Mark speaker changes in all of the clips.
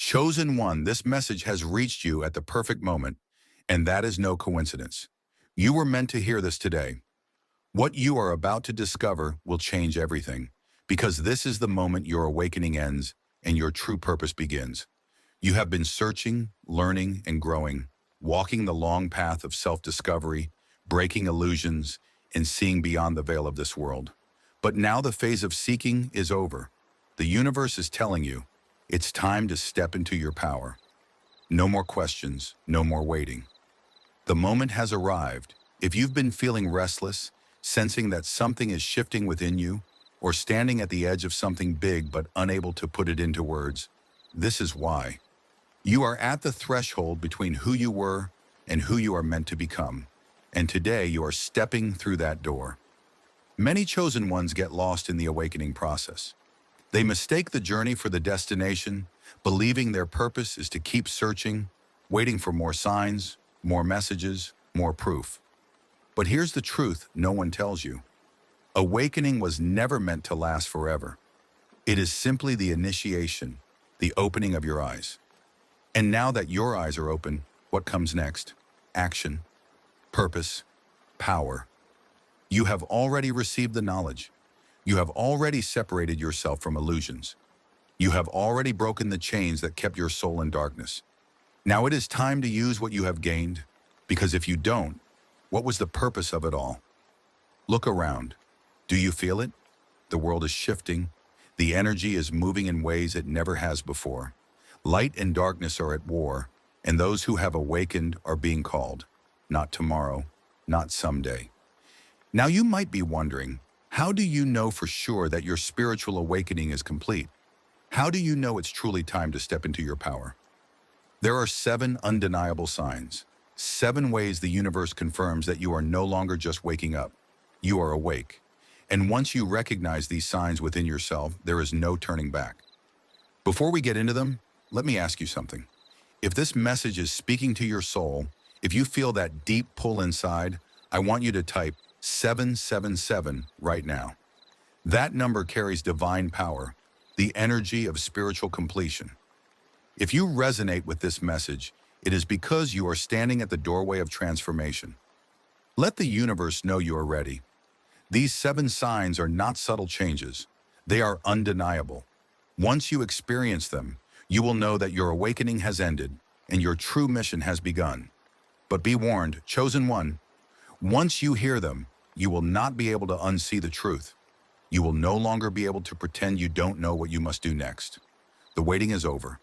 Speaker 1: Chosen one, this message has reached you at the perfect moment, and that is no coincidence. You were meant to hear this today. What you are about to discover will change everything, because this is the moment your awakening ends and your true purpose begins. You have been searching, learning, and growing, walking the long path of self-discovery, breaking illusions, and seeing beyond the veil of this world. But now the phase of seeking is over. The universe is telling you, it's time to step into your power. No more questions, no more waiting. The moment has arrived. If you've been feeling restless, sensing that something is shifting within you, or standing at the edge of something big but unable to put it into words, this is why. You are at the threshold between who you were and who you are meant to become. And today you are stepping through that door. Many chosen ones get lost in the awakening process. They mistake the journey for the destination, believing their purpose is to keep searching, waiting for more signs, more messages, more proof. But here's the truth no one tells you. Awakening was never meant to last forever. It is simply the initiation, the opening of your eyes. And now that your eyes are open, what comes next? Action, purpose, power. You have already received the knowledge. You have already separated yourself from illusions. You have already broken the chains that kept your soul in darkness. Now it is time to use what you have gained, because if you don't, what was the purpose of it all? Look around. Do you feel it? The world is shifting. The energy is moving in ways it never has before. Light and darkness are at war, and those who have awakened are being called. Not tomorrow, not someday. Now you might be wondering, how do you know for sure that your spiritual awakening is complete? How do you know it's truly time to step into your power? There are 7 undeniable signs, 7 ways the universe confirms that you are no longer just waking up. You are awake. And once you recognize these signs within yourself, there is no turning back. Before we get into them, let me ask you something. If this message is speaking to your soul, if you feel that deep pull inside, I want you to type 777 right now. That number carries divine power, the energy of spiritual completion. If you resonate with this message, it is because you are standing at the doorway of transformation. Let the universe know you are ready. These 7 signs are not subtle changes. They are undeniable. Once you experience them, you will know that your awakening has ended and your true mission has begun. But be warned, chosen one, once you hear them, you will not be able to unsee the truth. You will no longer be able to pretend you don't know what you must do next. The waiting is over.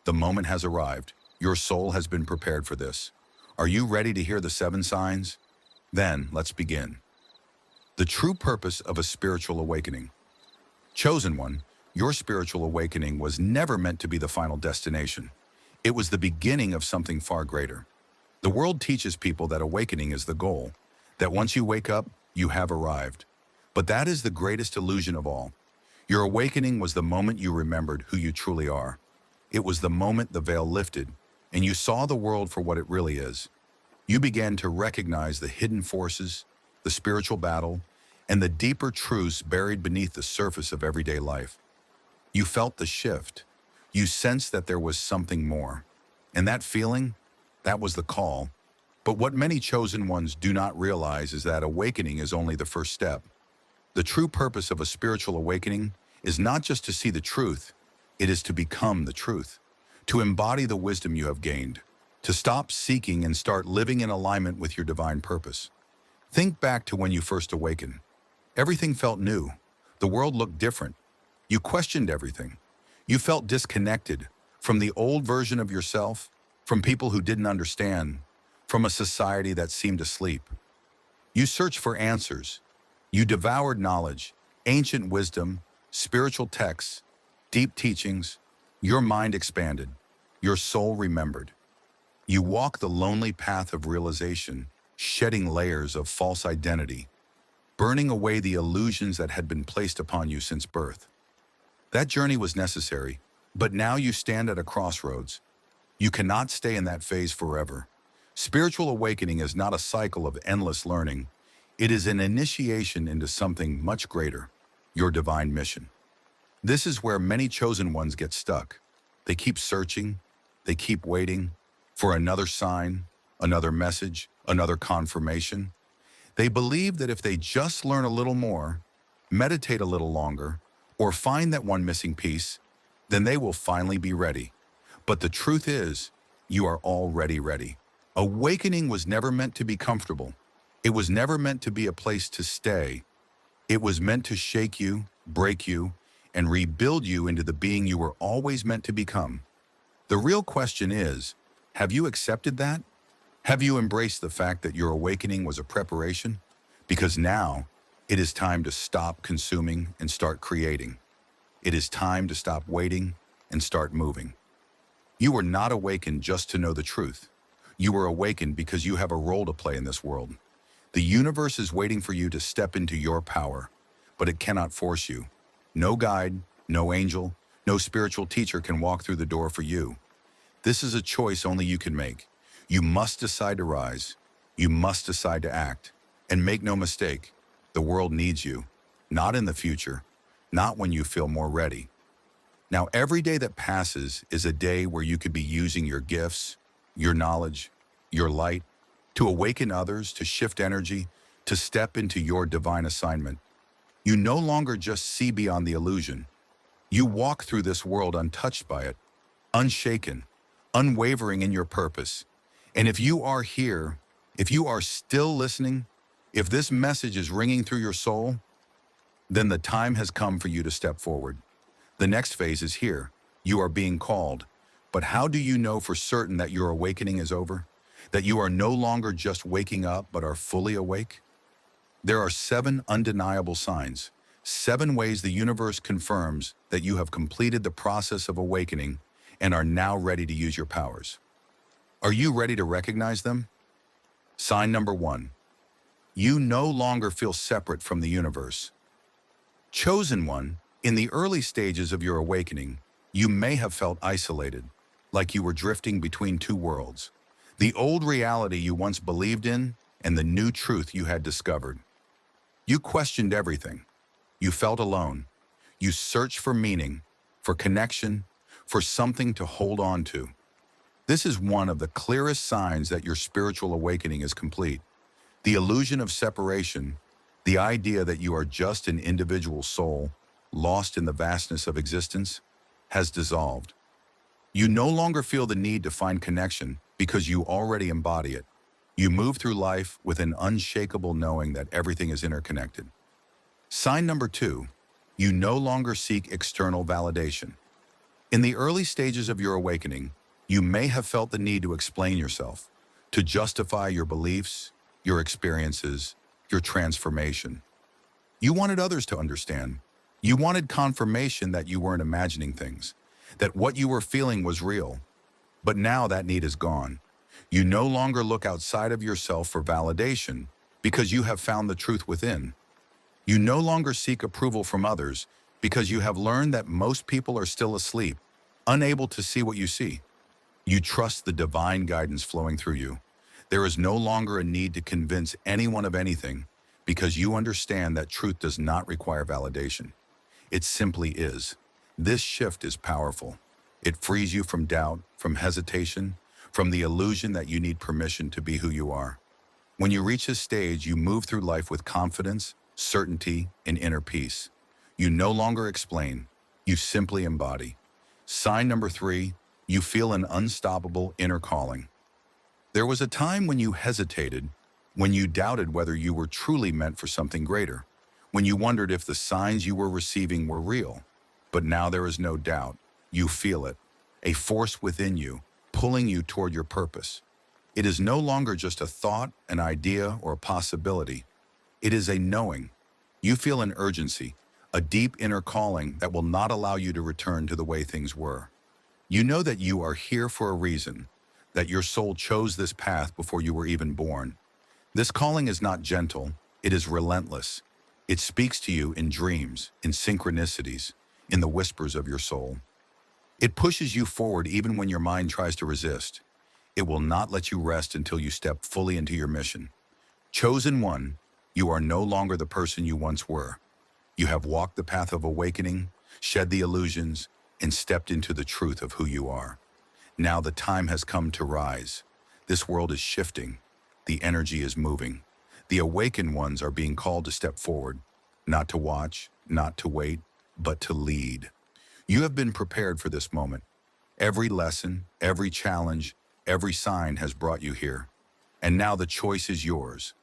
Speaker 1: The moment has arrived. Your soul has been prepared for this. Are you ready to hear the 7 signs? Then, let's begin. The true purpose of a spiritual awakening. Chosen one, your spiritual awakening was never meant to be the final destination. It was the beginning of something far greater. The world teaches people that awakening is the goal, that once you wake up, you have arrived. But that is the greatest illusion of all. Your awakening was the moment you remembered who you truly are. It was the moment the veil lifted, and you saw the world for what it really is. You began to recognize the hidden forces, the spiritual battle, and the deeper truths buried beneath the surface of everyday life. You felt the shift. You sensed that there was something more. And that feeling, that was the call. But what many chosen ones do not realize is that awakening is only the first step. The true purpose of a spiritual awakening is not just to see the truth, it is to become the truth, to embody the wisdom you have gained, to stop seeking and start living in alignment with your divine purpose. Think back to when you first awakened. Everything felt new. The world looked different. You questioned everything. You felt disconnected from the old version of yourself, from people who didn't understand, from a society that seemed asleep. You searched for answers. You devoured knowledge, ancient wisdom, spiritual texts, deep teachings. Your mind expanded. Your soul remembered. You walked the lonely path of realization, shedding layers of false identity, burning away the illusions that had been placed upon you since birth. That journey was necessary, but now you stand at a crossroads. You cannot stay in that phase forever. Spiritual awakening is not a cycle of endless learning. It is an initiation into something much greater, your divine mission. This is where many chosen ones get stuck. They keep searching, they keep waiting for another sign, another message, another confirmation. They believe that if they just learn a little more, meditate a little longer, or find that one missing piece, then they will finally be ready. But the truth is, you are already ready. Awakening was never meant to be comfortable. It was never meant to be a place to stay. It was meant to shake you, break you, and rebuild you into the being you were always meant to become. The real question is, have you accepted that? Have you embraced the fact that your awakening was a preparation? Because now, it is time to stop consuming and start creating. It is time to stop waiting and start moving. You were not awakened just to know the truth. You were awakened because you have a role to play in this world. The universe is waiting for you to step into your power, but it cannot force you. No guide, no angel, no spiritual teacher can walk through the door for you. This is a choice only you can make. You must decide to rise. You must decide to act. And make no mistake, the world needs you. Not in the future, not when you feel more ready. Now, every day that passes is a day where you could be using your gifts, your knowledge, your light, to awaken others, to shift energy, to step into your divine assignment. You no longer just see beyond the illusion. You walk through this world untouched by it, unshaken, unwavering in your purpose. And if you are here, if you are still listening, if this message is ringing through your soul, then the time has come for you to step forward. The next phase is here. You are being called. But how do you know for certain that your awakening is over? That you are no longer just waking up, but are fully awake? There are 7 undeniable signs, 7 ways the universe confirms that you have completed the process of awakening and are now ready to use your powers. Are you ready to recognize them? Sign number 1. You no longer feel separate from the universe. Chosen one, in the early stages of your awakening, you may have felt isolated, like you were drifting between 2 worlds. The old reality you once believed in and the new truth you had discovered. You questioned everything. You felt alone. You searched for meaning, for connection, for something to hold on to. This is one of the clearest signs that your spiritual awakening is complete. The illusion of separation, the idea that you are just an individual soul, lost in the vastness of existence, has dissolved. You no longer feel the need to find connection because you already embody it. You move through life with an unshakable knowing that everything is interconnected. Sign number 2, you no longer seek external validation. In the early stages of your awakening, you may have felt the need to explain yourself, to justify your beliefs, your experiences, your transformation. You wanted others to understand. You wanted confirmation that you weren't imagining things, that what you were feeling was real. But now that need is gone. You no longer look outside of yourself for validation because you have found the truth within. You no longer seek approval from others because you have learned that most people are still asleep, unable to see what you see. You trust the divine guidance flowing through you. There is no longer a need to convince anyone of anything because you understand that truth does not require validation. It simply is. This shift is powerful. It frees you from doubt, from hesitation, from the illusion that you need permission to be who you are. When you reach this stage, you move through life with confidence, certainty, and inner peace. You no longer explain, you simply embody. Sign number 3, you feel an unstoppable inner calling. There was a time when you hesitated, when you doubted whether you were truly meant for something greater, when you wondered if the signs you were receiving were real. But now there is no doubt. You feel it, a force within you, pulling you toward your purpose. It is no longer just a thought, an idea, or a possibility. It is a knowing. You feel an urgency, a deep inner calling that will not allow you to return to the way things were. You know that you are here for a reason, that your soul chose this path before you were even born. This calling is not gentle, it is relentless. It speaks to you in dreams, in synchronicities, in the whispers of your soul. It pushes you forward even when your mind tries to resist. It will not let you rest until you step fully into your mission. Chosen one, you are no longer the person you once were. You have walked the path of awakening, shed the illusions, and stepped into the truth of who you are. Now the time has come to rise. This world is shifting. The energy is moving. The awakened ones are being called to step forward, not to watch, not to wait, but to lead. You have been prepared for this moment. Every lesson, every challenge, every sign has brought you here. And now the choice is yours.